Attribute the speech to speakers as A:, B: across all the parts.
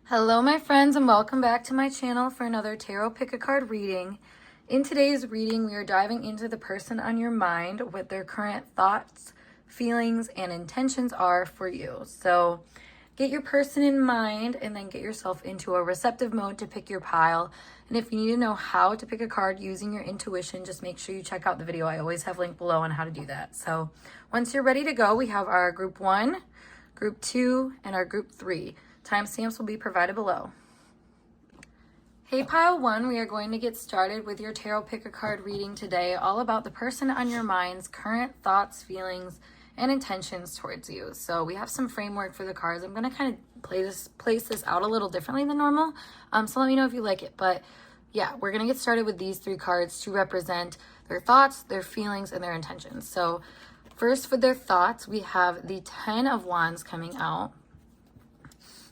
A: Hello my friends, and welcome back to my channel for another tarot pick a card reading. In today's reading, we are diving into the person on your mind, what their current thoughts, feelings, and intentions are for you. So get your person in mind and then get yourself into a receptive mode to pick your pile. And if you need to know how to pick a card using your intuition, just make sure you check out the video. I always have a link below on how to do that. So once you're ready to go, we have our group 1, group 2, and our group 3. Timestamps will be provided below. Hey pile 1, we are going to get started with your tarot pick a card reading today, all about the person on your mind's current thoughts, feelings, and intentions towards you. So we have some framework for the cards. I'm going to kind of place this out a little differently than normal. So let me know if you like it. But yeah, we're going to get started with these 3 cards to represent their thoughts, their feelings, and their intentions. So first, for their thoughts, we have the 10 of Wands coming out.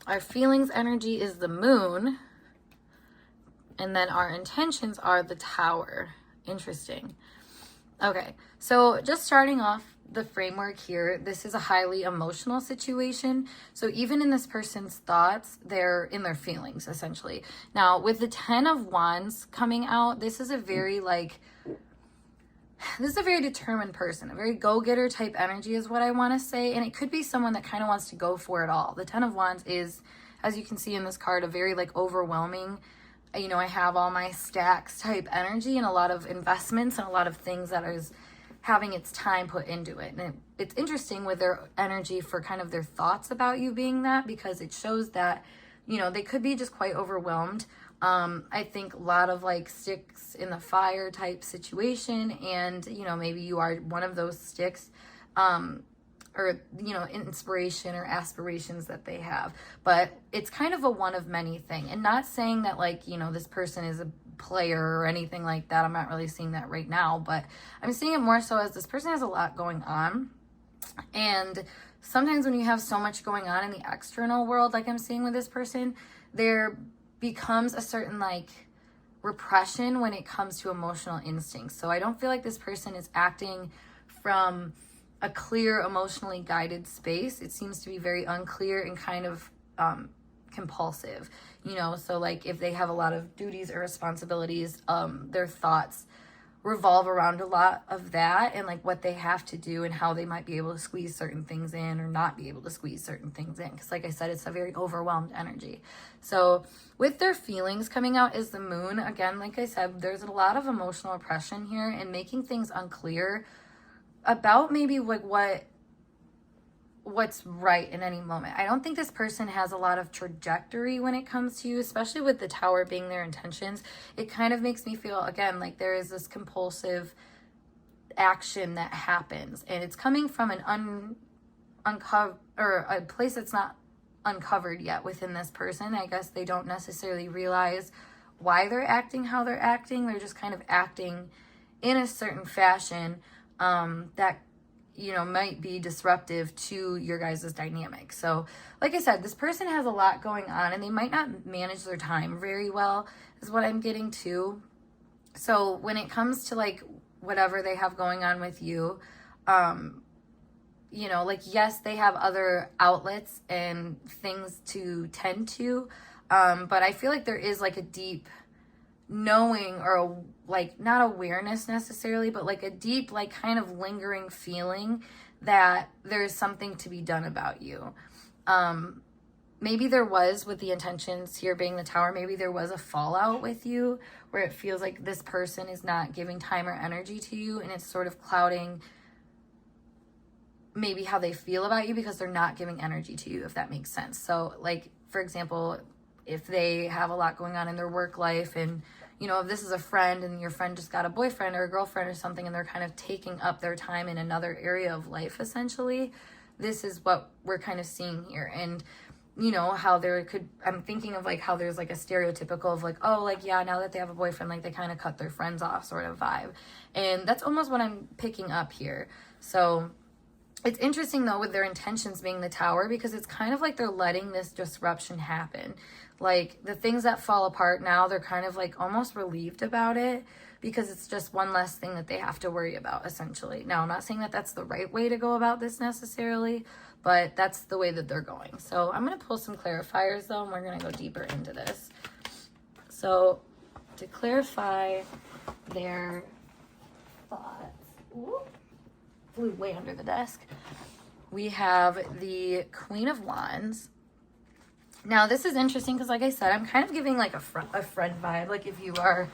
A: Our feelings energy is the Moon. And then our intentions are the Tower. Interesting. Okay, so just starting off the framework here, this is a highly emotional situation. So even in this person's thoughts, they're in their feelings, essentially. Now, with the 10 of Wands coming out, this is a very determined person, a very go-getter type energy is what I want to say. And it could be someone that kind of wants to go for it all. The 10 of Wands is, as you can see in this card, a very overwhelming, I have all my stacks type energy and a lot of investments and a lot of things that is having its time put into it. And it's interesting with their energy for kind of their thoughts about you being that, because it shows that, they could be just quite overwhelmed. I think a lot of sticks in the fire type situation, and maybe you are one of those sticks, or inspiration or aspirations that they have. But it's kind of a one of many thing, and not saying that this person is a player or anything like that. I'm not really seeing that right now, but I'm seeing it more so as this person has a lot going on. And sometimes when you have so much going on in the external world, like I'm seeing with this person, there becomes a certain repression when it comes to emotional instincts. So I don't feel like this person is acting from a clear, emotionally guided space. It seems to be very unclear and kind of compulsive, so if they have a lot of duties or responsibilities, their thoughts revolve around a lot of that and what they have to do and how they might be able to squeeze certain things in or not be able to squeeze certain things in, because like I said, it's a very overwhelmed energy. So with their feelings coming out is the Moon. Again, like I said, there's a lot of emotional oppression here and making things unclear about maybe what's right in any moment. I don't think this person has a lot of trajectory when it comes to you, especially with the Tower being their intentions. It kind of makes me feel, again, like there is this compulsive action that happens, and it's coming from an a place that's not uncovered yet within this person. I guess they don't necessarily realize why they're acting how they're acting. They're just kind of acting in a certain fashion that might be disruptive to your guys' dynamic. So like I said, this person has a lot going on and they might not manage their time very well, is what I'm getting to. So when it comes to whatever they have going on with you, yes, they have other outlets and things to tend to, but I feel like there is a deep knowing, or not awareness necessarily, but a deep kind of lingering feeling that there's something to be done about you. Maybe there was, with the intentions here being the Tower, maybe there was a fallout with you where it feels like this person is not giving time or energy to you, and it's sort of clouding maybe how they feel about you because they're not giving energy to you, if that makes sense. So for example, if they have a lot going on in their work life, and if this is a friend and your friend just got a boyfriend or a girlfriend or something, and they're kind of taking up their time in another area of life, essentially, this is what we're kind of seeing here. And how there could, I'm thinking of how there's a stereotypical of yeah, now that they have a boyfriend, they kind of cut their friends off sort of vibe. And that's almost what I'm picking up here. So it's interesting though with their intentions being the Tower, because it's kind of they're letting this disruption happen. The things that fall apart now, they're kind of almost relieved about it, because it's just one less thing that they have to worry about, essentially. Now, I'm not saying that that's the right way to go about this necessarily, but that's the way that they're going. So I'm going to pull some clarifiers, though, and we're going to go deeper into this. So to clarify their thoughts, flew way under the desk, we have the Queen of Wands. Now, this is interesting because, like I said, I'm kind of giving like a friend vibe. Like if you are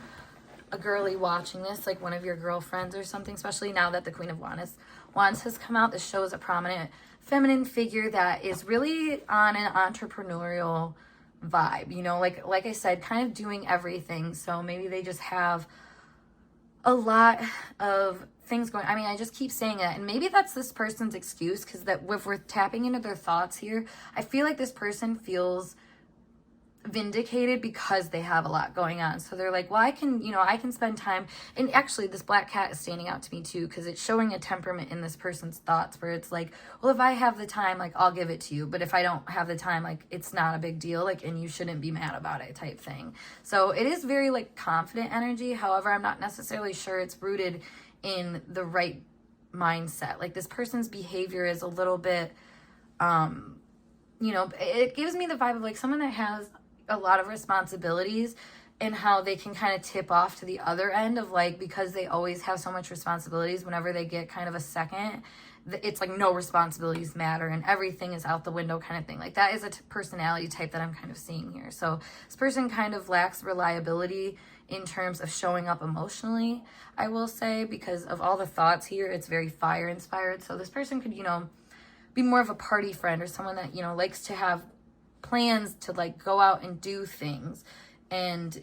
A: a girly watching this, like one of your girlfriends or something, especially now that the Queen of Wands has come out. This shows a prominent feminine figure that is really on an entrepreneurial vibe, you know, like I said, kind of doing everything. So maybe they just have a lot of things going. I mean, I just keep saying that, and maybe that's this person's excuse, because that if we're tapping into their thoughts here, I feel like this person feels vindicated because they have a lot going on. So they're like, well, I can spend time. And actually this black cat is standing out to me too, because it's showing a temperament in this person's thoughts where it's like, well, if I have the time, like I'll give it to you, but if I don't have the time, like it's not a big deal, like, and you shouldn't be mad about it type thing. So it is very like confident energy. However, I'm not necessarily sure it's rooted in the right mindset. Like this person's behavior is a little bit it gives me the vibe of like someone that has a lot of responsibilities, and how they can kind of tip off to the other end of like, because they always have so much responsibilities, whenever they get kind of a second, it's like no responsibilities matter and everything is out the window kind of thing. Like that is a personality type that I'm kind of seeing here. So this person kind of lacks reliability in terms of showing up emotionally, I will say, because of all the thoughts here. It's very fire inspired. So this person could, be more of a party friend, or someone that, likes to have plans to like go out and do things, and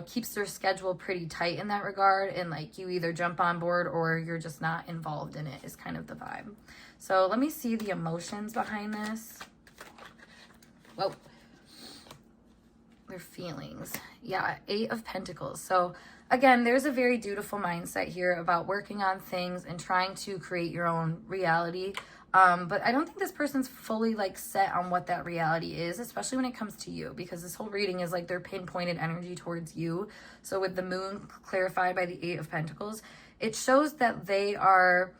A: keeps their schedule pretty tight in that regard, and like you either jump on board or you're just not involved in it, is kind of the vibe. So let me see the emotions behind this. Whoa. Their feelings. Yeah, 8 of Pentacles. So again, there's a very dutiful mindset here about working on things and trying to create your own reality. But I don't think this person's fully like set on what that reality is, especially when it comes to you, because this whole reading is like their pinpointed energy towards you. So with the moon clarified by the 8 of Pentacles, it shows that they are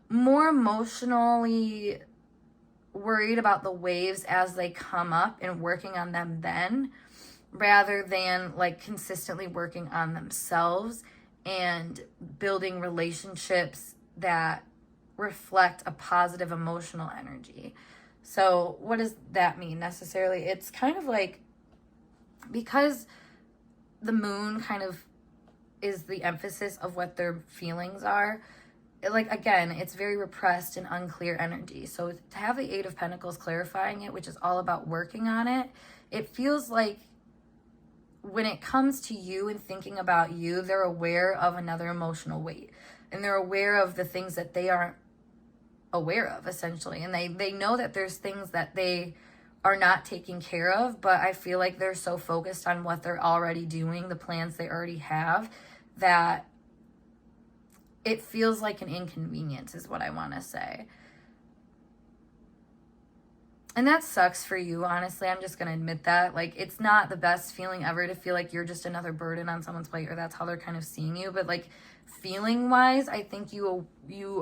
A: more emotionally worried about the waves as they come up and working on them then, rather than like consistently working on themselves and building relationships that reflect a positive emotional energy. So what does that mean necessarily? It's kind of like, because the moon kind of is the emphasis of what their feelings are, like again, it's very repressed and unclear energy. So to have the 8 of Pentacles clarifying it, which is all about working on it, it feels like when it comes to you and thinking about you, they're aware of another emotional weight, and they're aware of the things that they aren't aware of, essentially. And they know that there's things that they are not taking care of, but I feel like they're so focused on what they're already doing, the plans they already have, that it feels like an inconvenience, is what I want to say. And that sucks for you, honestly. I'm just going to admit that. Like, it's not the best feeling ever to feel like you're just another burden on someone's plate, or that's how they're kind of seeing you. But like, feeling wise, I think you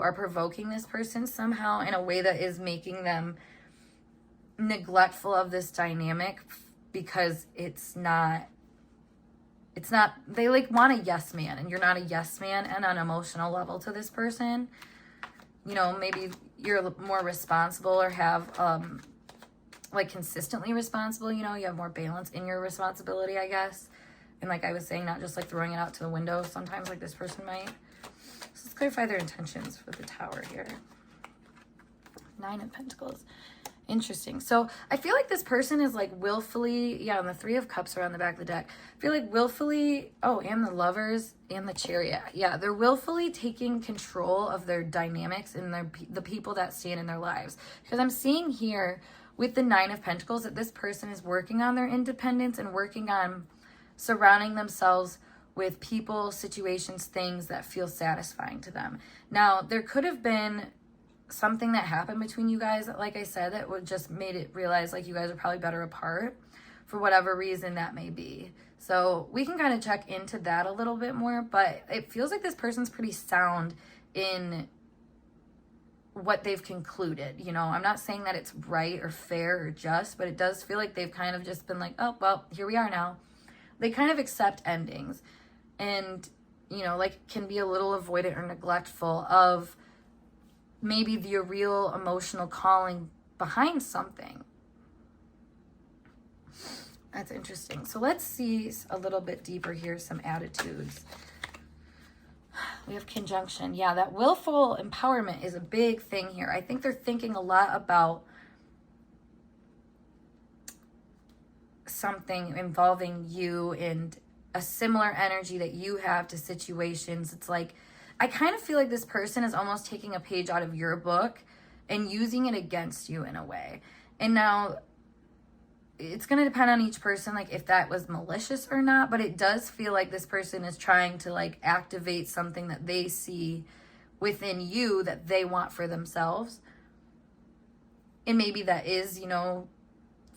A: are provoking this person somehow in a way that is making them neglectful of this dynamic, because it's not, they like want a yes man, and you're not a yes man and on an emotional level to this person. Maybe you're more responsible, or have like consistently responsible, you have more balance in your responsibility, I guess. And like I was saying, not just like throwing it out to the window sometimes like this person might. So let's clarify their intentions for the Tower here. 9 of Pentacles. Interesting. So I feel like this person is like willfully, and the 3 of Cups are on the back of the deck. I feel like willfully, and the Lovers and the Chariot. Yeah, they're willfully taking control of their dynamics and the people that stand in their lives. Because I'm seeing here with the 9 of Pentacles that this person is working on their independence and working on surrounding themselves with people, situations, things that feel satisfying to them. Now, there could have been something that happened between you guys, like I said, that would just made it realize like you guys are probably better apart for whatever reason that may be. So we can kind of check into that a little bit more, but it feels like this person's pretty sound in what they've concluded. You know, I'm not saying that it's right or fair or just, but it does feel like they've kind of just been like, oh, well, here we are now. They kind of accept endings and, you know, like can be a little avoidant or neglectful of maybe the real emotional calling behind something. That's interesting. So let's see a little bit deeper here, some attitudes. We have conjunction. Yeah, that willful empowerment is a big thing here. I think they're thinking a lot about something involving you and a similar energy that you have to situations. It's like, I kind of feel like this person is almost taking a page out of your book and using it against you in a way. And now it's going to depend on each person, like if that was malicious or not, but it does feel like this person is trying to like activate something that they see within you that they want for themselves. And maybe that is, you know,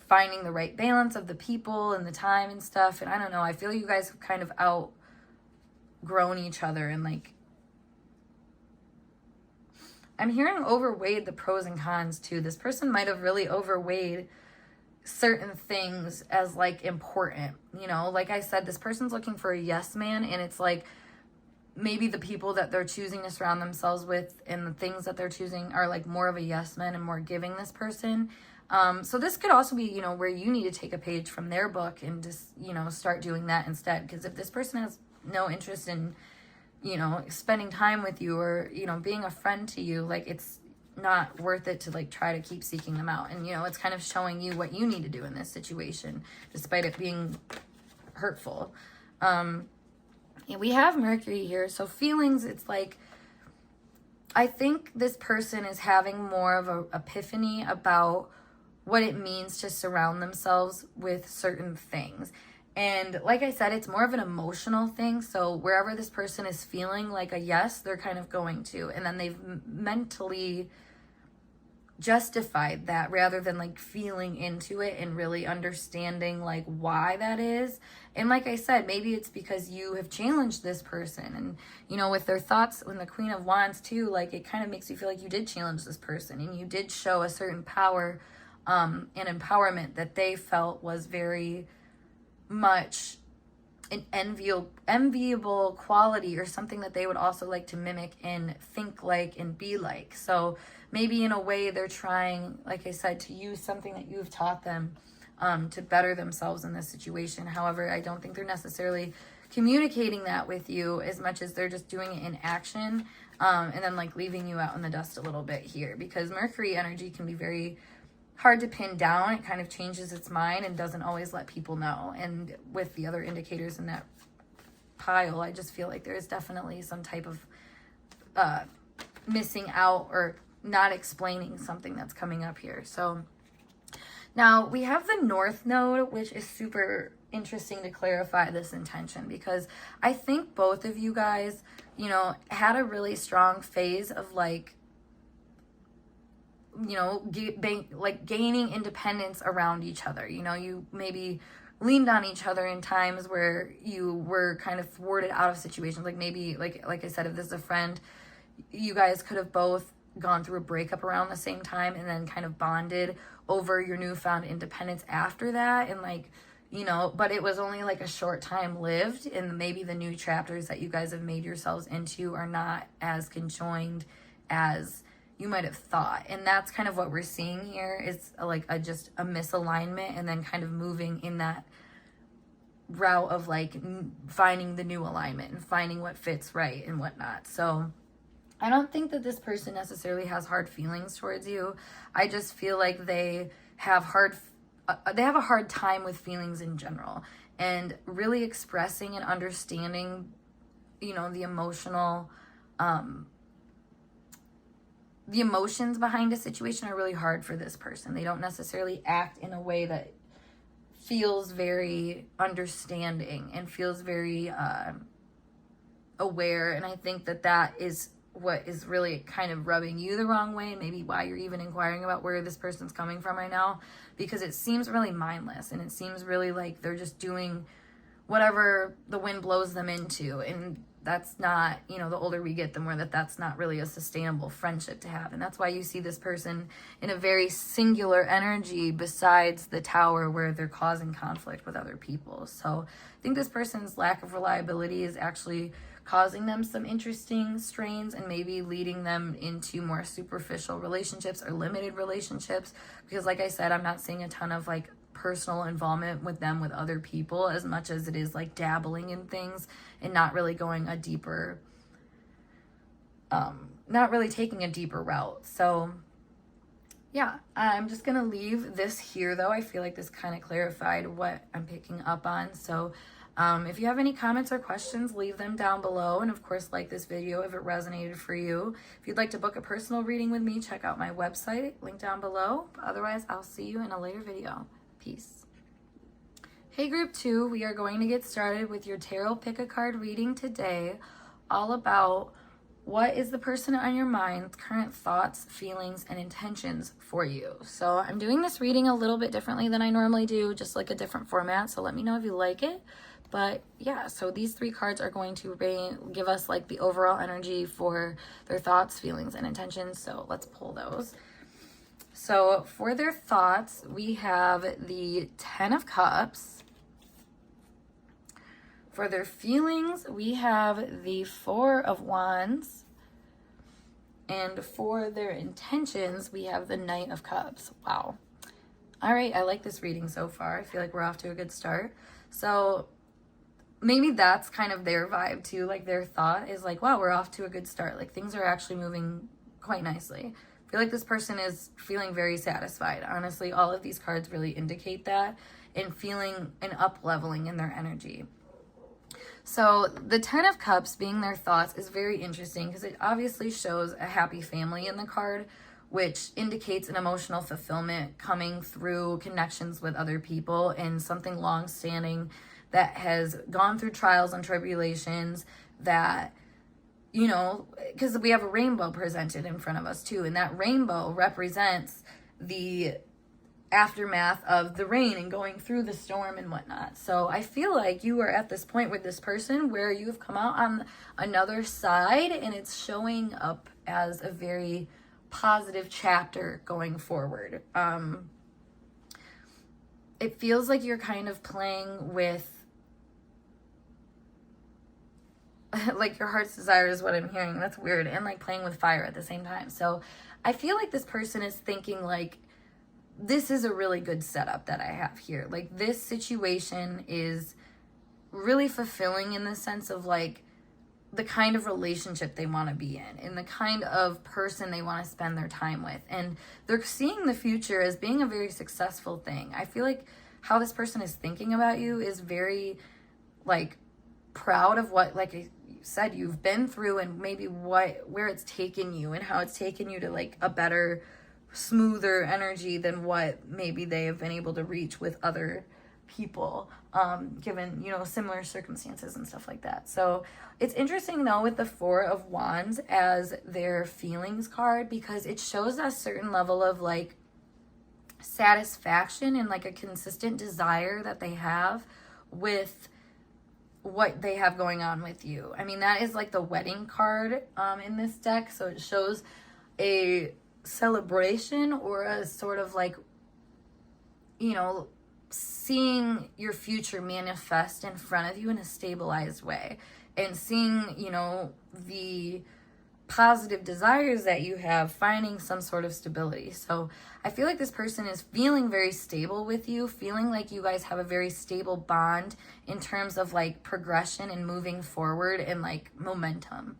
A: finding the right balance of the people and the time and stuff. And I don't know, I feel you guys have kind of outgrown each other, and like I'm hearing overweighed the pros and cons too. This person might have really overweighed certain things as like important, you know, like I said, this person's looking for a yes man, and it's like maybe the people that they're choosing to surround themselves with and the things that they're choosing are like more of a yes man and more giving this person. So this could also be, you know, where you need to take a page from their book and just, you know, start doing that instead. Because if this person has no interest in, you know, spending time with you or, you know, being a friend to you, like it's not worth it to like try to keep seeking them out. And, you know, it's kind of showing you what you need to do in this situation, despite it being hurtful. And we have Mercury here. So feelings, it's like, I think this person is having more of a epiphany about what it means to surround themselves with certain things. And like I said, it's more of an emotional thing. So wherever this person is feeling like a yes, they're kind of going to. And then they've mentally justified that rather than like feeling into it and really understanding like why that is. And like I said, maybe it's because you have challenged this person. And, you know, with their thoughts, when the Queen of Wands too, like it kind of makes you feel like you did challenge this person and you did show a certain power and empowerment that they felt was very much an enviable quality or something that they would also like to mimic and think like and be like. So maybe in a way they're trying, like I said, to use something that you've taught them to better themselves in this situation. However, I don't think they're necessarily communicating that with you as much as they're just doing it in action and then like leaving you out in the dust a little bit here, because Mercury energy can be very hard to pin down. It kind of changes its mind and doesn't always let people know. And with the other indicators in that pile, I just feel like there is definitely some type of missing out or not explaining something that's coming up here. So now we have the North Node, which is super interesting to clarify this intention, because I think both of you guys, you know, had a really strong phase of like, you know, like gaining independence around each other. You know, you maybe leaned on each other in times where you were kind of thwarted out of situations. Like maybe, like I said, if this is a friend, you guys could have both gone through a breakup around the same time and then kind of bonded over your newfound independence after that. And like, you know, but it was only like a short time lived, and maybe the new chapters that you guys have made yourselves into are not as conjoined as you might have thought. And that's kind of what we're seeing here, is like just a misalignment and then kind of moving in that route of like finding the new alignment and finding what fits right and whatnot. So I don't think that this person necessarily has hard feelings towards you. I just feel like they have a hard time with feelings in general, and really expressing and understanding, you know, the emotional the emotions behind a situation are really hard for this person. They don't necessarily act in a way that feels very understanding and feels very aware. And I think that that is what is really kind of rubbing you the wrong way, and maybe why you're even inquiring about where this person's coming from right now, because it seems really mindless, and it seems really like they're just doing whatever the wind blows them into. And that's not, you know, the older we get, the more that's not really a sustainable friendship to have. And that's why you see this person in a very singular energy besides the tower, where they're causing conflict with other people. So I think this person's lack of reliability is actually causing them some interesting strains, and maybe leading them into more superficial relationships or limited relationships. Because like I said, I'm not seeing a ton of like personal involvement with them with other people, as much as it is like dabbling in things and not really going a deeper, not really taking a deeper route. So yeah, I'm just gonna leave this here though. I feel like this kind of clarified what I'm picking up on. So if you have any comments or questions, leave them down below. And of course, like this video if it resonated for you. If you'd like to book a personal reading with me, check out my website, link down below. Otherwise, I'll see you in a later video. Peace. Hey group 2, we are going to get started with your tarot pick a card reading today, all about what is the person on your mind, current thoughts, feelings, and intentions for you. So I'm doing this reading a little bit differently than I normally do, just like a different format. So let me know if you like it. But yeah, so these 3 cards are going to give us like the overall energy for their thoughts, feelings, and intentions. So let's pull those. So for their thoughts, we have the 10 of Cups. For their feelings, we have the 4 of Wands. And for their intentions, we have the Knight of Cups. Wow. All right, I like this reading so far. I feel like we're off to a good start. So maybe that's kind of their vibe too. Like their thought is like, wow, we're off to a good start. Like things are actually moving quite nicely. I feel like this person is feeling very satisfied. Honestly, all of these cards really indicate that, and feeling an up-leveling in their energy. So the 10 of Cups being their thoughts is very interesting, because it obviously shows a happy family in the card, which indicates an emotional fulfillment coming through connections with other people and something long-standing that has gone through trials and tribulations that, you know, because we have a rainbow presented in front of us too, and that rainbow represents the aftermath of the rain and going through the storm and whatnot. So I feel like you are at this point with this person where you have come out on another side, and it's showing up as a very positive chapter going forward. It feels like you're kind of playing with like your heart's desire is what I'm hearing. That's weird. And like playing with fire at the same time. So I feel like this person is thinking like, this is a really good setup that I have here. Like this situation is really fulfilling in the sense of like the kind of relationship they want to be in and the kind of person they want to spend their time with. And they're seeing the future as being a very successful thing. I feel like how this person is thinking about you is very like proud of what, like I said, you've been through, and maybe where it's taken you and how it's taken you to like a better, smoother energy than what maybe they have been able to reach with other people, given, you know, similar circumstances and stuff like that. So it's interesting though with the 4 of Wands as their feelings card, because it shows a certain level of like satisfaction and like a consistent desire that they have with what they have going on with you. I mean, that is like the wedding card in this deck. So it shows a celebration or a sort of like, you know, seeing your future manifest in front of you in a stabilized way, and seeing, you know, the positive desires that you have finding some sort of stability. So I feel like this person is feeling very stable with you, feeling like you guys have a very stable bond in terms of like progression and moving forward and like momentum.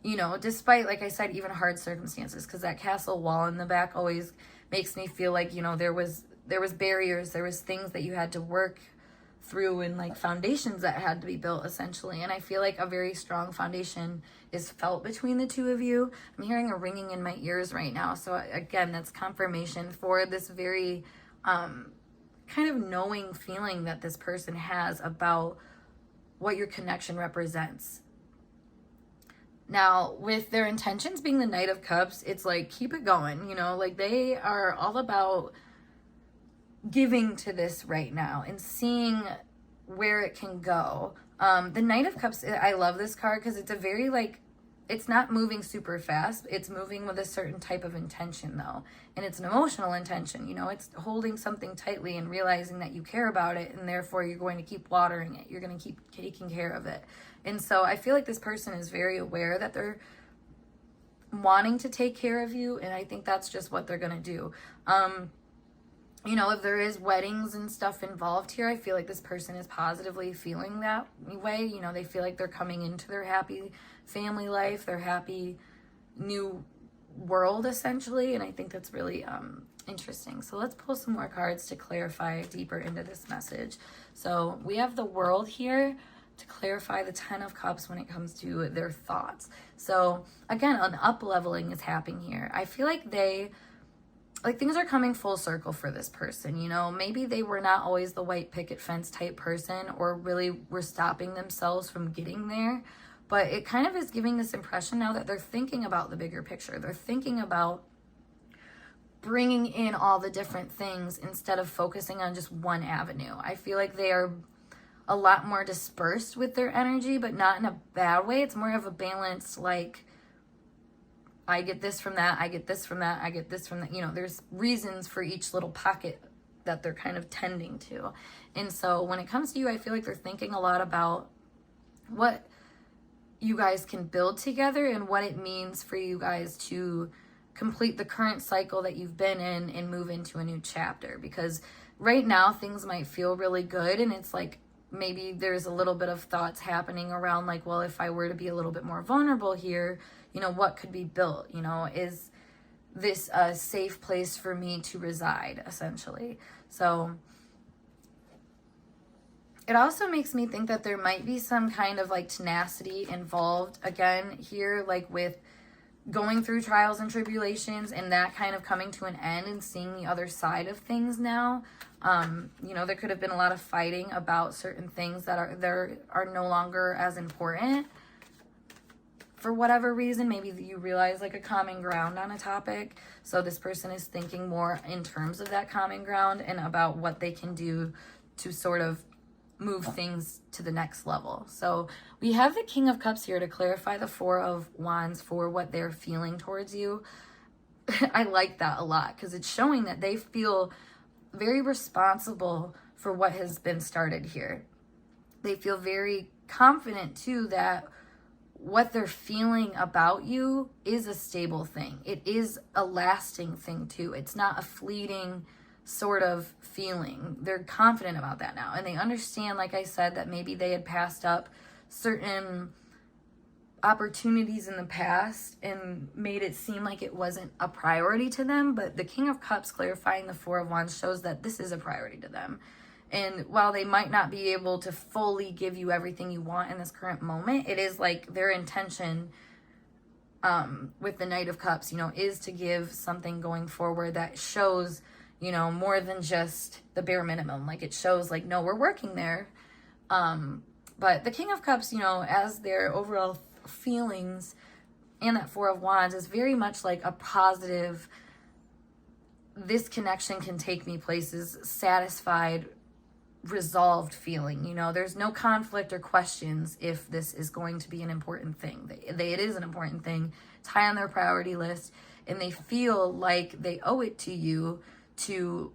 A: You know, despite, like I said, even hard circumstances, because that castle wall in the back always makes me feel like, you know, there was barriers, there was things that you had to work through, and like foundations that had to be built essentially. And I feel like a very strong foundation is felt between the two of you. I'm hearing a ringing in my ears right now. So again, that's confirmation for this very kind of knowing feeling that this person has about what your connection represents. Now, with their intentions being the Knight of Cups, it's like, keep it going, you know, like they are all about giving to this right now and seeing where it can go. The Knight of Cups, I love this card because it's a very like, it's not moving super fast. It's moving with a certain type of intention though. And it's an emotional intention, you know, it's holding something tightly and realizing that you care about it, and therefore you're going to keep watering it. You're going to keep taking care of it. And so I feel like this person is very aware that they're wanting to take care of you. And I think that's just what they're going to do. You know, if there is weddings and stuff involved here, I feel like this person is positively feeling that way. You know, they feel like they're coming into their happy family life, their happy new world, essentially. And I think that's really interesting. So let's pull some more cards to clarify deeper into this message. So we have the World here to clarify the Ten of Cups when it comes to their thoughts. So again, an up-leveling is happening here. I feel like things are coming full circle for this person, you know. Maybe they were not always the white picket fence type person, or really were stopping themselves from getting there. But it kind of is giving this impression now that they're thinking about the bigger picture. They're thinking about bringing in all the different things instead of focusing on just one avenue. I feel like they are a lot more dispersed with their energy, but not in a bad way. It's more of a balanced, like, I get this from that, I get this from that, I get this from that. You know, there's reasons for each little pocket that they're kind of tending to. And so when it comes to you, I feel like they're thinking a lot about what you guys can build together and what it means for you guys to complete the current cycle that you've been in and move into a new chapter. Because right now things might feel really good, and it's like maybe there's a little bit of thoughts happening around like, well, if I were to be a little bit more vulnerable here, you know, what could be built? You know, is this a safe place for me to reside, essentially? So it also makes me think that there might be some kind of like tenacity involved again here, like with going through trials and tribulations and that kind of coming to an end and seeing the other side of things now. You know, there could have been a lot of fighting about certain things that are no longer as important for whatever reason. Maybe you realize like a common ground on a topic. So this person is thinking more in terms of that common ground and about what they can do to sort of move things to the next level. So we have the King of Cups here to clarify the Four of Wands for what they're feeling towards you. I like that a lot because it's showing that they feel very responsible for what has been started here. They feel very confident too that what they're feeling about you is a stable thing. It is a lasting thing too. It's not a fleeting sort of feeling. They're confident about that now. And they understand, like I said, that maybe they had passed up certain opportunities in the past and made it seem like it wasn't a priority to them. But the King of Cups clarifying the Four of Wands shows that this is a priority to them. And while they might not be able to fully give you everything you want in this current moment, it is like their intention with the Knight of Cups, you know, is to give something going forward that shows, you know, more than just the bare minimum. Like it shows like, no, we're working there. But the King of Cups, you know, as their overall feelings and that Four of Wands is very much like a positive, this connection can take me places, satisfied, resolved feeling. You know, there's no conflict or questions if this is going to be an important thing. It is an important thing. It's high on their priority list, and they feel like they owe it to you to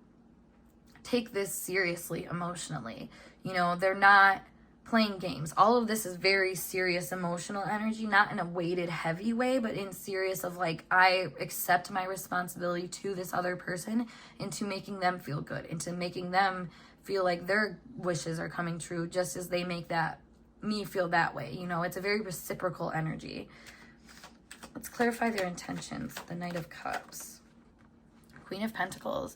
A: take this seriously emotionally. You know, they're not playing games. All of this is very serious emotional energy, not in a weighted heavy way, but in serious of like, I accept my responsibility to this other person and to making them feel good and to making them feel like their wishes are coming true just as they make that me feel that way. You know, it's a very reciprocal energy. Let's clarify their intentions. The Knight of Cups, Queen of Pentacles.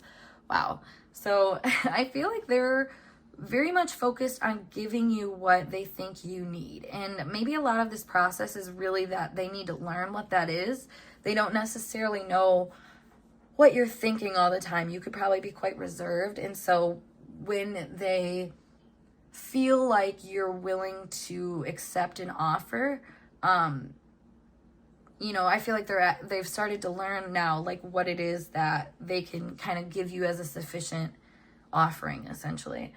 A: Wow. So I feel like they're very much focused on giving you what they think you need. And maybe a lot of this process is really that they need to learn what that is. They don't necessarily know what you're thinking all the time. You could probably be quite reserved. And so when they feel like you're willing to accept an offer, you know, I feel like they've started to learn now, like, what it is that they can kind of give you as a sufficient offering, essentially.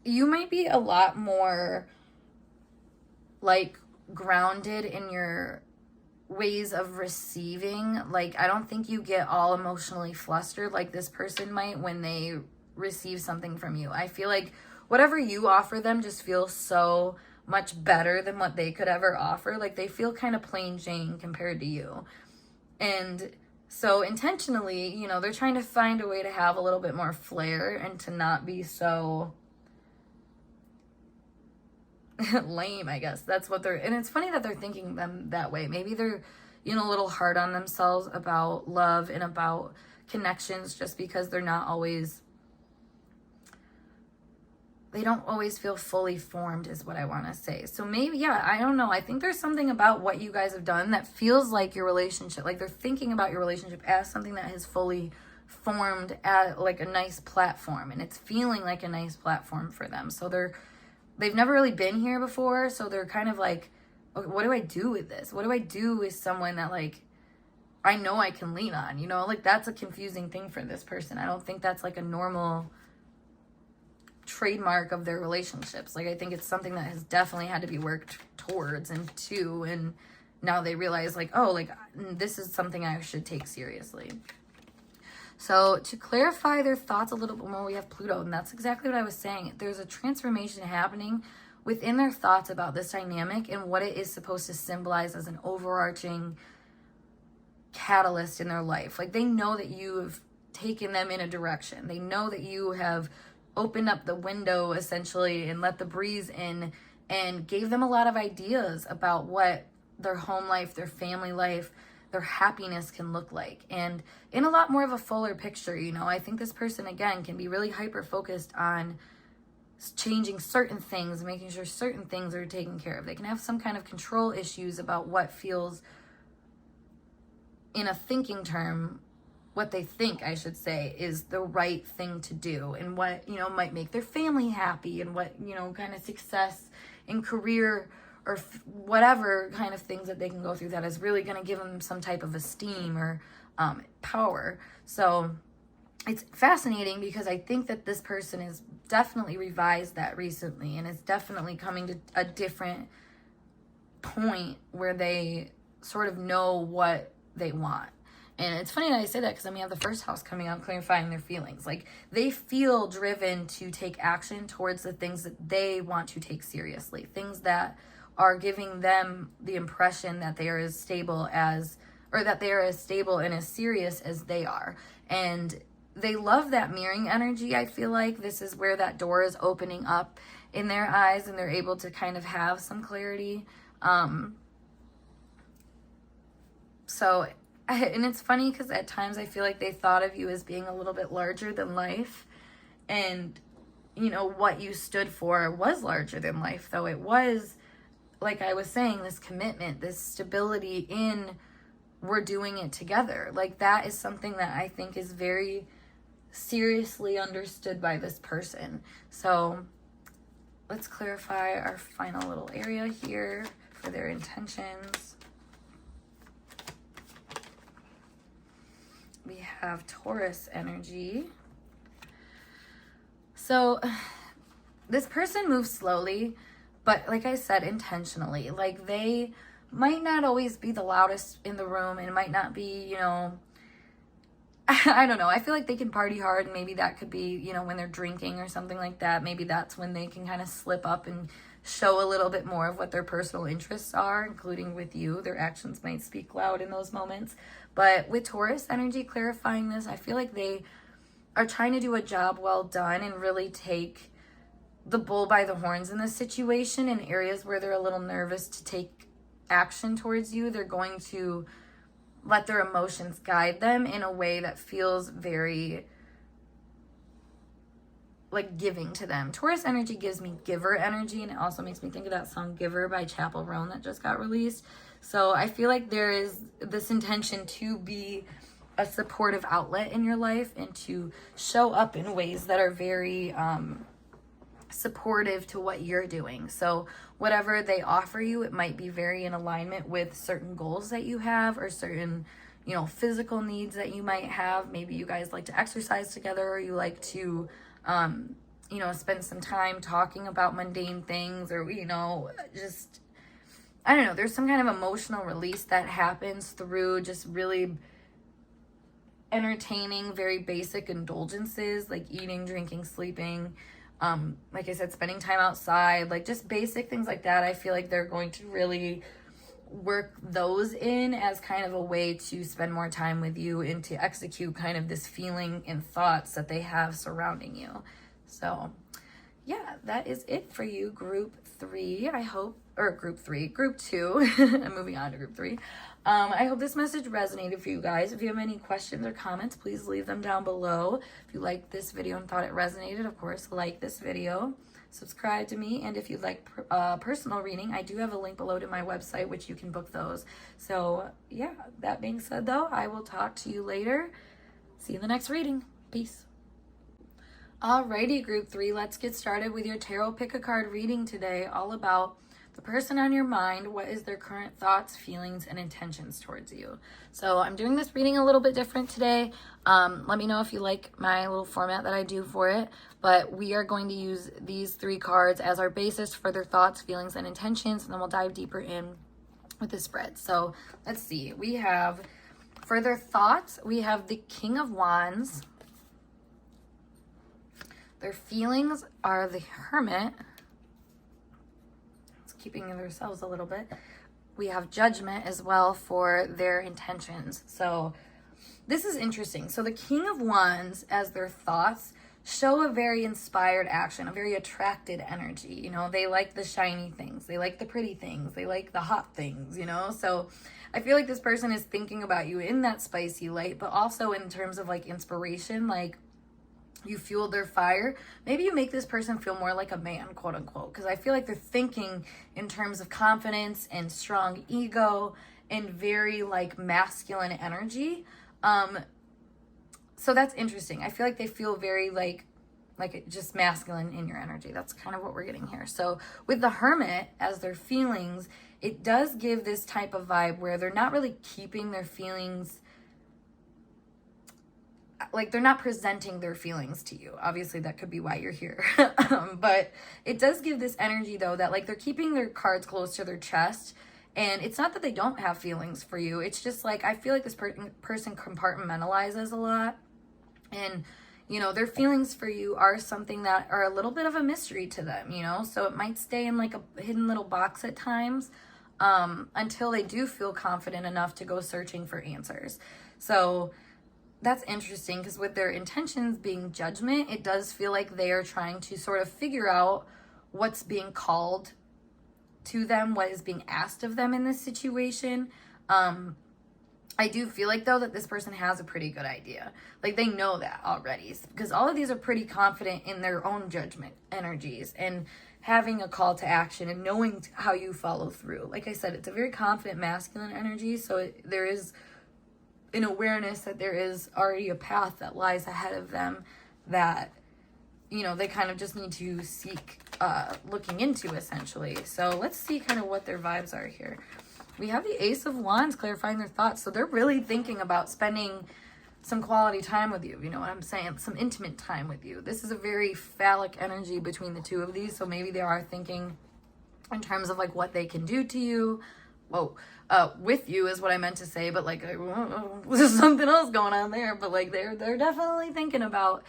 A: You might be a lot more, like, grounded in your ways of receiving. Like, I don't think you get all emotionally flustered like this person might when they receive something from you. I feel like whatever you offer them just feels so much better than what they could ever offer. Like, they feel kind of plain Jane compared to you. And so intentionally, you know, they're trying to find a way to have a little bit more flair and to not be so lame, I guess. That's what and it's funny that they're thinking them that way. Maybe they're, you know, a little hard on themselves about love and about connections just because they're not always, they don't always feel fully formed, is what I want to say. So maybe, yeah, I don't know. I think there's something about what you guys have done that feels like your relationship, like they're thinking about your relationship as something that has fully formed at like a nice platform, and it's feeling like a nice platform for them. So they've never really been here before, so they're kind of like, okay, what do I do with this? What do I do with someone that, like, I know I can lean on, you know? Like, that's a confusing thing for this person. I don't think that's like a normal trademark of their relationships. Like, I think it's something that has definitely had to be worked towards and to, and now they realize, like, oh, like, this is something I should take seriously. So to clarify their thoughts a little bit more, we have Pluto, and that's exactly what I was saying. There's a transformation happening within their thoughts about this dynamic and what it is supposed to symbolize as an overarching catalyst in their life. Like, they know that you have taken them in a direction. They know that you have opened up the window, essentially, and let the breeze in and gave them a lot of ideas about what their home life, their family life, their happiness can look like, and in a lot more of a fuller picture. You know, I think this person, again, can be really hyper focused on changing certain things, making sure certain things are taken care of. They can have some kind of control issues about what feels, in a thinking term, what they think, I should say, is the right thing to do, and what, you know, might make their family happy, and what, you know, kind of success in career or whatever kind of things that they can go through that is really going to give them some type of esteem or power. So it's fascinating because I think that this person has definitely revised that recently, and it's definitely coming to a different point where they sort of know what they want. And it's funny that I say that because then we have the first house coming out, clarifying their feelings. Like, they feel driven to take action towards the things that they want to take seriously, things that are giving them the impression that they are as stable as, or that they are as stable and as serious as they are. And they love that mirroring energy. I feel like this is where that door is opening up in their eyes, and they're able to kind of have some clarity. And it's funny because at times I feel like they thought of you as being a little bit larger than life. And, you know, what you stood for was larger than life, though it was, like I was saying, this commitment, this stability in, we're doing it together. Like, that is something that I think is very seriously understood by this person. So let's clarify our final little area here for their intentions. We have Taurus energy. So this person moves slowly, but like I said, intentionally. Like, they might not always be the loudest in the room, and it might not be, you know, I don't know. I feel like they can party hard, and maybe that could be, you know, when they're drinking or something like that. Maybe that's when they can kind of slip up and show a little bit more of what their personal interests are, including with you. Their actions might speak loud in those moments. But with Taurus energy, clarifying this, I feel like they are trying to do a job well done and really take the bull by the horns in this situation. In areas where they're a little nervous to take action towards you, they're going to let their emotions guide them in a way that feels very, like, giving to them. Taurus energy gives me giver energy, and it also makes me think of that song Giver by Chappell Roan that just got released. So I feel like there is this intention to be a supportive outlet in your life and to show up in ways that are very supportive to what you're doing. So whatever they offer you, it might be very in alignment with certain goals that you have, or certain, you know, physical needs that you might have. Maybe you guys like to exercise together, or you like to, you know, spend some time talking about mundane things, or, you know, just, I don't know, there's some kind of emotional release that happens through just really entertaining very basic indulgences like eating, drinking, sleeping, like I said, spending time outside, like just basic things like that. I feel like they're going to really work those in as kind of a way to spend more time with you and to execute kind of this feeling and thoughts that they have surrounding you. So yeah, that is it for you, group 3. I hope, or group 2. I'm moving on to group 3. I hope this message resonated for you guys. If you have any questions or comments, please leave them down below. If you liked this video and thought it resonated, of course, like this video, subscribe to me, and if you'd like personal reading, I do have a link below to my website, which you can book those. So yeah, that being said though, I will talk to you later. See you in the next reading. Peace. Alrighty, group 3, let's get started with your tarot pick a card reading today, all about the person on your mind. What is their current thoughts, feelings, and intentions towards you? So I'm doing this reading a little bit different today. Let me know if you like my little format that I do for it, but we are going to use these 3 cards as our basis for their thoughts, feelings, and intentions, and then we'll dive deeper in with the spread. So let's see. We have, for their thoughts, we have the King of Wands. Their feelings are the Hermit. It's keeping themselves a little bit. We have Judgment as well for their intentions. So this is interesting. So the King of Wands as their thoughts show a very inspired action, a very attracted energy. You know, they like the shiny things. They like the pretty things. They like the hot things, you know? So I feel like this person is thinking about you in that spicy light, but also in terms of like inspiration, like you fueled their fire. Maybe you make this person feel more like a man, quote unquote, because I feel like they're thinking in terms of confidence and strong ego and very like masculine energy. So that's interesting. I feel like they feel very like just masculine in your energy. That's kind of what we're getting here. So with the Hermit as their feelings, it does give this type of vibe where they're not really keeping their feelings, like they're not presenting their feelings to you. Obviously that could be why you're here. But it does give this energy though that like they're keeping their cards close to their chest, and it's not that they don't have feelings for you. It's just like, I feel like this person compartmentalizes a lot, and you know, their feelings for you are something that are a little bit of a mystery to them, you know? So it might stay in like a hidden little box at times, until they do feel confident enough to go searching for answers. So that's interesting, because with their intentions being Judgment, it does feel like they are trying to sort of figure out what's being called to them, what is being asked of them in this situation. I do feel like though that this person has a pretty good idea. Like they know that already, because all of these are pretty confident in their own judgment energies and having a call to action and knowing how you follow through. Like I said, it's a very confident masculine energy, so there is an awareness that there is already a path that lies ahead of them that, you know, they kind of just need to seek looking into, essentially. So let's see kind of what their vibes are here. We have the Ace of Wands clarifying their thoughts. So they're really thinking about spending some quality time with you. You know what I'm saying? Some intimate time with you. This is a very phallic energy between the two of these. So maybe they are thinking in terms of like what they can do to you. Whoa. With you is what I meant to say, but like there's something else going on there. But like they're definitely thinking about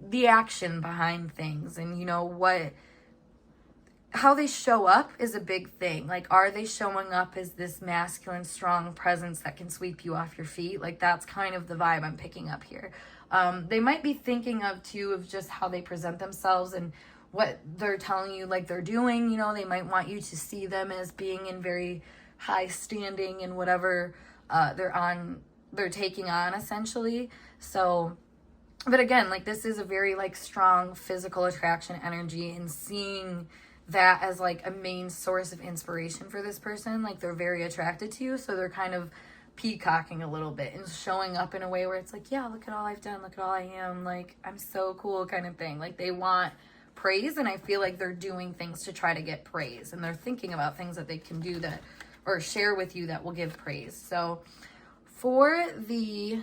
A: the action behind things, and you know how they show up is a big thing. Like, are they showing up as this masculine, strong presence that can sweep you off your feet? Like that's kind of the vibe I'm picking up here. They might be thinking of too of just how they present themselves and what they're telling you like they're doing. You know, they might want you to see them as being in very high standing in whatever they're taking on, essentially. So, but again, like this is a very like strong physical attraction energy, and seeing that as like a main source of inspiration for this person, like they're very attracted to you, so they're kind of peacocking a little bit and showing up in a way where it's like, yeah, look at all I've done, look at all I am, like I'm so cool kind of thing. Like they want praise, and I feel like they're doing things to try to get praise, and they're thinking about things that they can do that, or share with you, that will give praise. So for the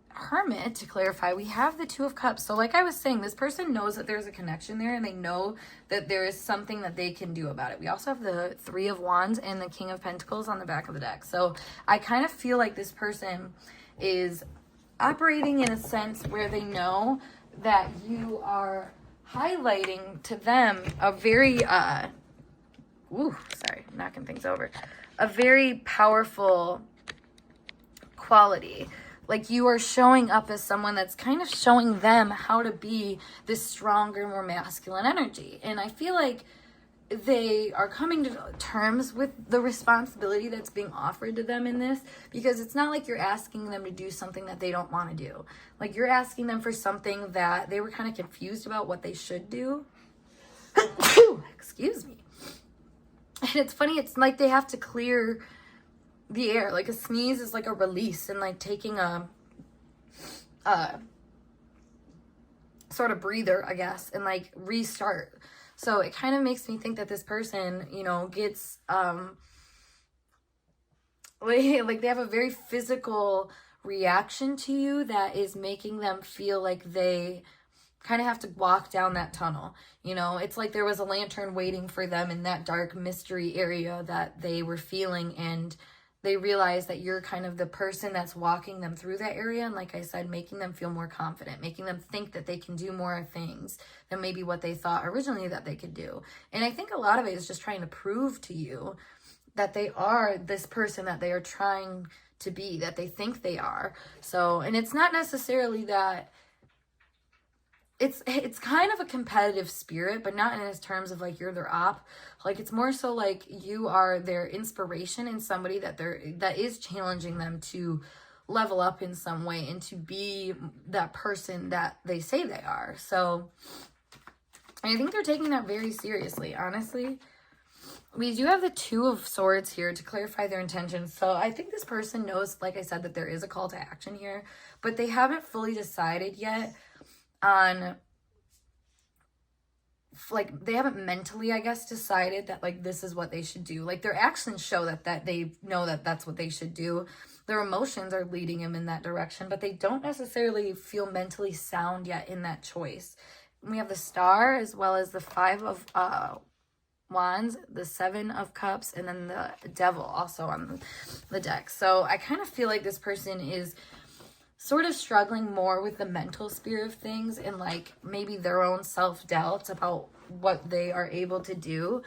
A: Hermit, to clarify, we have the Two of Cups. So like I was saying, this person knows that there's a connection there, and they know that there is something that they can do about it. We also have the Three of Wands and the King of Pentacles on the back of the deck. So I kind of feel like this person is operating in a sense where they know that you are highlighting to them a very knocking things over, a very powerful quality. Like, you are showing up as someone that's kind of showing them how to be this stronger, more masculine energy. And I feel like they are coming to terms with the responsibility that's being offered to them in this, because it's not like you're asking them to do something that they don't want to do. Like, you're asking them for something that they were kind of confused about what they should do. Excuse me. And it's funny, it's like they have to clear the air. Like, a sneeze is like a release, and like taking a sort of breather, I guess, and like restart. So it kind of makes me think that this person, you know, gets like they have a very physical reaction to you that is making them feel like they kind of have to walk down that tunnel. You know, it's like there was a lantern waiting for them in that dark mystery area that they were feeling, and they realize that you're kind of the person that's walking them through that area. And like I said, making them feel more confident, making them think that they can do more things than maybe what they thought originally that they could do. And I think a lot of it is just trying to prove to you that they are this person that they are trying to be, that they think they are. So, and it's not necessarily that it's kind of a competitive spirit, but not in terms of like you're their op. Like, it's more so like you are their inspiration, and somebody that is challenging them to level up in some way and to be that person that they say they are. So I think they're taking that very seriously, honestly. We do have the Two of Swords here to clarify their intentions. So I think this person knows, like I said, that there is a call to action here, but they haven't fully decided yet on, like, they haven't mentally, I guess, decided that like this is what they should do. Like, their actions show that they know that that's what they should do. Their emotions are leading them in that direction, but they don't necessarily feel mentally sound yet in that choice. We have the Star, as well as the Five of Wands, the Seven of Cups, and then the Devil also on the deck. So I kind of feel like this person is sort of struggling more with the mental sphere of things, and like maybe their own self-doubt about what they are able to do.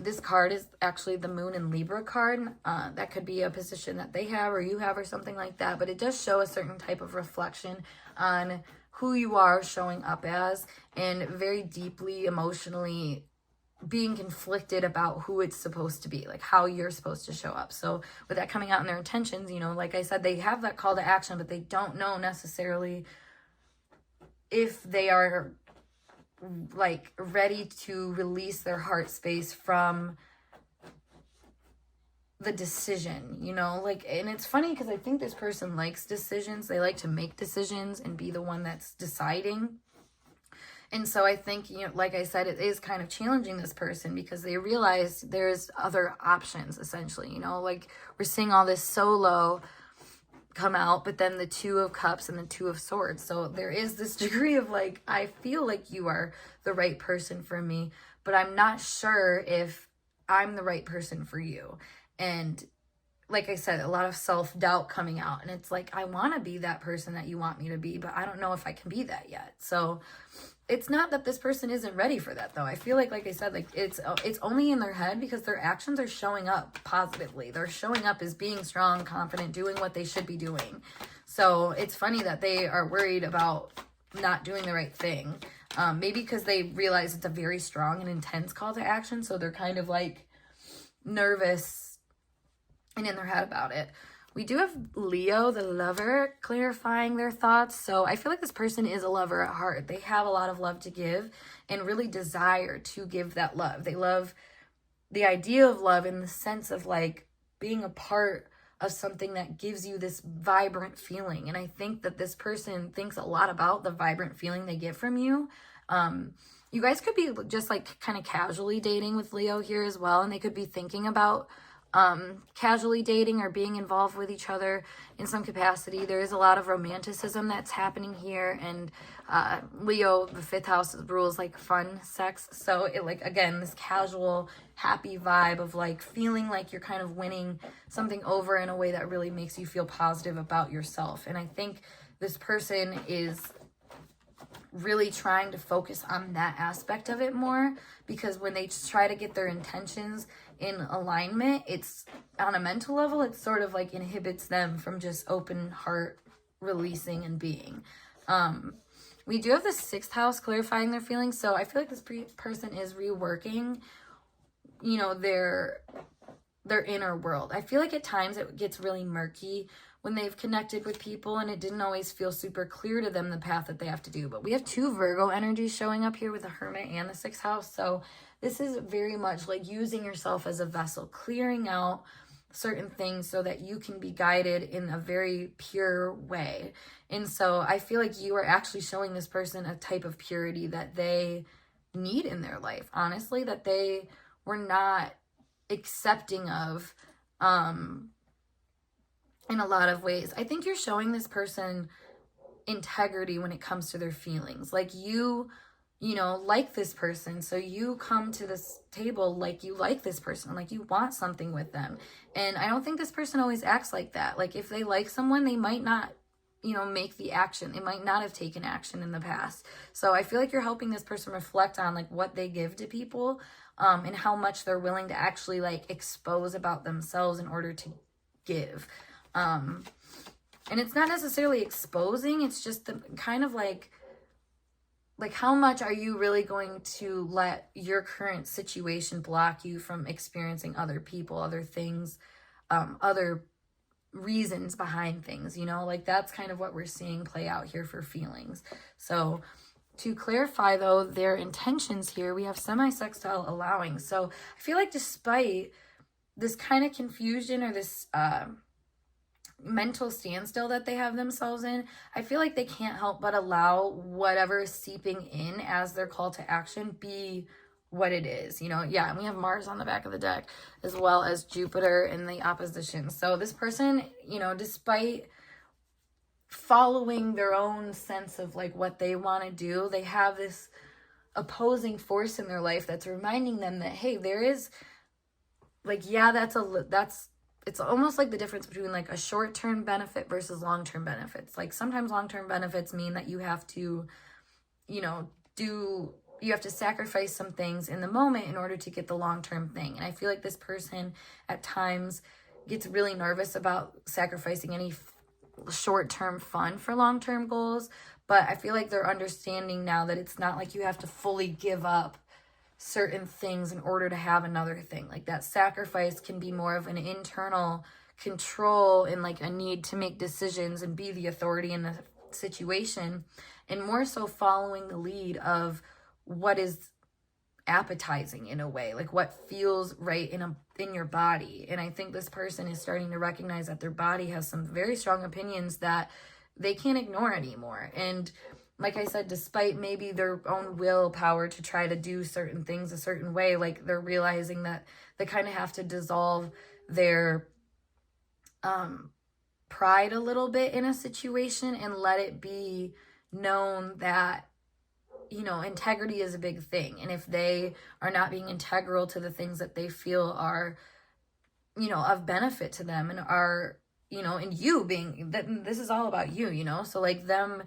A: This card is actually the Moon and Libra card. That could be a position that they have or you have or something like that, but it does show a certain type of reflection on who you are showing up as, and very deeply emotionally being conflicted about who it's supposed to be, like how you're supposed to show up. So with that coming out in their intentions, you know, like I said, they have that call to action, but they don't know necessarily if they are like ready to release their heart space from the decision, you know, like, and it's funny because I think this person likes decisions. They like to make decisions and be the one that's deciding. And so I think, you know, like I said, it is kind of challenging this person because they realize there's other options, essentially, you know, like we're seeing all this solo come out, but then the Two of Cups and the Two of Swords. So there is this degree of like, I feel like you are the right person for me, but I'm not sure if I'm the right person for you. And like I said, a lot of self-doubt coming out. And it's like, I want to be that person that you want me to be, but I don't know if I can be that yet. So it's not that this person isn't ready for that, though. I feel like I said, like it's only in their head because their actions are showing up positively. They're showing up as being strong, confident, doing what they should be doing. So it's funny that they are worried about not doing the right thing. Maybe because they realize it's a very strong and intense call to action. So they're kind of like nervous and in their head about it. We do have Leo, the Lover, clarifying their thoughts. So I feel like this person is a lover at heart. They have a lot of love to give and really desire to give that love. They love the idea of love in the sense of like being a part of something that gives you this vibrant feeling. And I think that this person thinks a lot about the vibrant feeling they get from you. you guys could be just like kind of casually dating with Leo here as well, and they could be thinking about casually dating or being involved with each other in some capacity. There is a lot of romanticism that's happening here, and Leo, the 5th house, rules like fun sex, so it, like, again, this casual happy vibe of like feeling like you're kind of winning something over in a way that really makes you feel positive about yourself. And I think this person is really trying to focus on that aspect of it more, because when they try to get their intentions in alignment, it's on a mental level, it sort of like inhibits them from just open heart releasing and being. We do have the 6th house clarifying their feelings, so I feel like this person is reworking, you know, their inner world. I feel like at times it gets really murky when they've connected with people, and it didn't always feel super clear to them the path that they have to do. But we have 2 Virgo energies showing up here with the Hermit and the 6th house. So this is very much like using yourself as a vessel, clearing out certain things so that you can be guided in a very pure way. And so I feel like you are actually showing this person a type of purity that they need in their life, honestly, that they were not accepting of in a lot of ways. I think you're showing this person integrity when it comes to their feelings. Like you know, like this person, so you come to this table like you like this person, like you want something with them. And I don't think this person always acts like that. Like if they like someone, they might not, you know, make the action. They might not have taken action in the past. So I feel like you're helping this person reflect on like what they give to people, and how much they're willing to actually like expose about themselves in order to give. And it's not necessarily exposing, it's just the kind of like how much are you really going to let your current situation block you from experiencing other people, other things, other reasons behind things, you know, like that's kind of what we're seeing play out here for feelings. So to clarify though, their intentions here, we have semi-sextile allowing. So I feel like despite this kind of confusion or this, mental standstill that they have themselves in, I feel like they can't help but allow whatever is seeping in as their call to action be what it is, you know. Yeah, and we have Mars on the back of the deck as well as Jupiter in the opposition. So this person, you know, despite following their own sense of like what they want to do, they have this opposing force in their life that's reminding them that, hey, there is like, yeah, it's almost like the difference between like a short-term benefit versus long-term benefits. Like sometimes long-term benefits mean that you have to, you know, you have to sacrifice some things in the moment in order to get the long-term thing. And I feel like this person at times gets really nervous about sacrificing any short-term fun for long-term goals. But I feel like they're understanding now that it's not like you have to fully give up certain things in order to have another thing. Like that sacrifice can be more of an internal control and like a need to make decisions and be the authority in the situation, and more so following the lead of what is appetizing in a way, like what feels right in your body. And I think this person is starting to recognize that their body has some very strong opinions that they can't ignore anymore. And like I said, despite maybe their own willpower to try to do certain things a certain way, like they're realizing that they kind of have to dissolve their pride a little bit in a situation and let it be known that, you know, integrity is a big thing. And if they are not being integral to the things that they feel are, you know, of benefit to them and are, you know, and you being, that this is all about you, you know, so like them,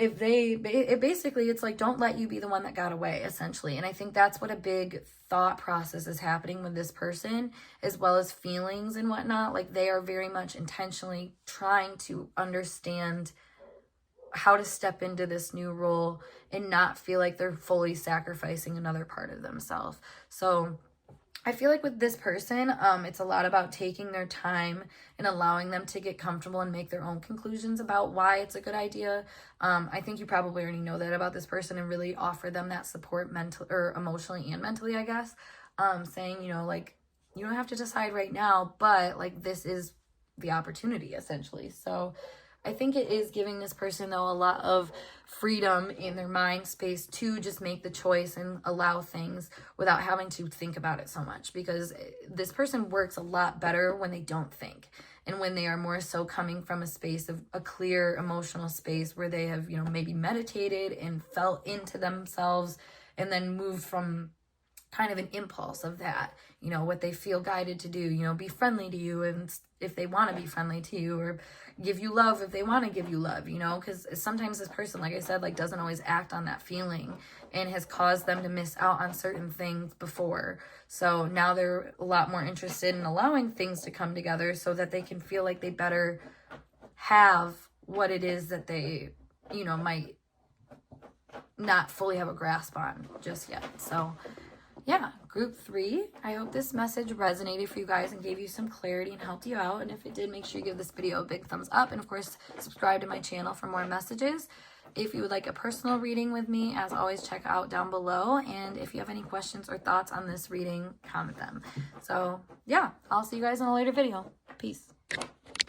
A: it's like, don't let you be the one that got away, essentially. And I think that's what a big thought process is happening with this person, as well as feelings and whatnot. Like they are very much intentionally trying to understand how to step into this new role and not feel like they're fully sacrificing another part of themselves. So I feel like with this person, it's a lot about taking their time and allowing them to get comfortable and make their own conclusions about why it's a good idea. I think you probably already know that about this person, and really offer them that support mentally or emotionally and mentally, I guess. Saying, you know, like, you don't have to decide right now, but like this is the opportunity, essentially. So I think it is giving this person, though, a lot of freedom in their mind space to just make the choice and allow things without having to think about it so much, because this person works a lot better when they don't think, and when they are more so coming from a space of a clear emotional space where they have, maybe meditated and felt into themselves and then moved from kind of an impulse of that, what they feel guided to do, be friendly to you, and if they want to be friendly to you, or give you love if they want to give you love, because sometimes this person, like I said, like doesn't always act on that feeling and has caused them to miss out on certain things before. So now they're a lot more interested in allowing things to come together so that they can feel like they better have what it is that they, might not fully have a grasp on just yet. So yeah, group 3, I hope this message resonated for you guys and gave you some clarity and helped you out. And if it did, make sure you give this video a big thumbs up. And of course, subscribe to my channel for more messages. If you would like a personal reading with me, as always, check out down below. And if you have any questions or thoughts on this reading, comment them. So yeah, I'll see you guys in a later video. Peace.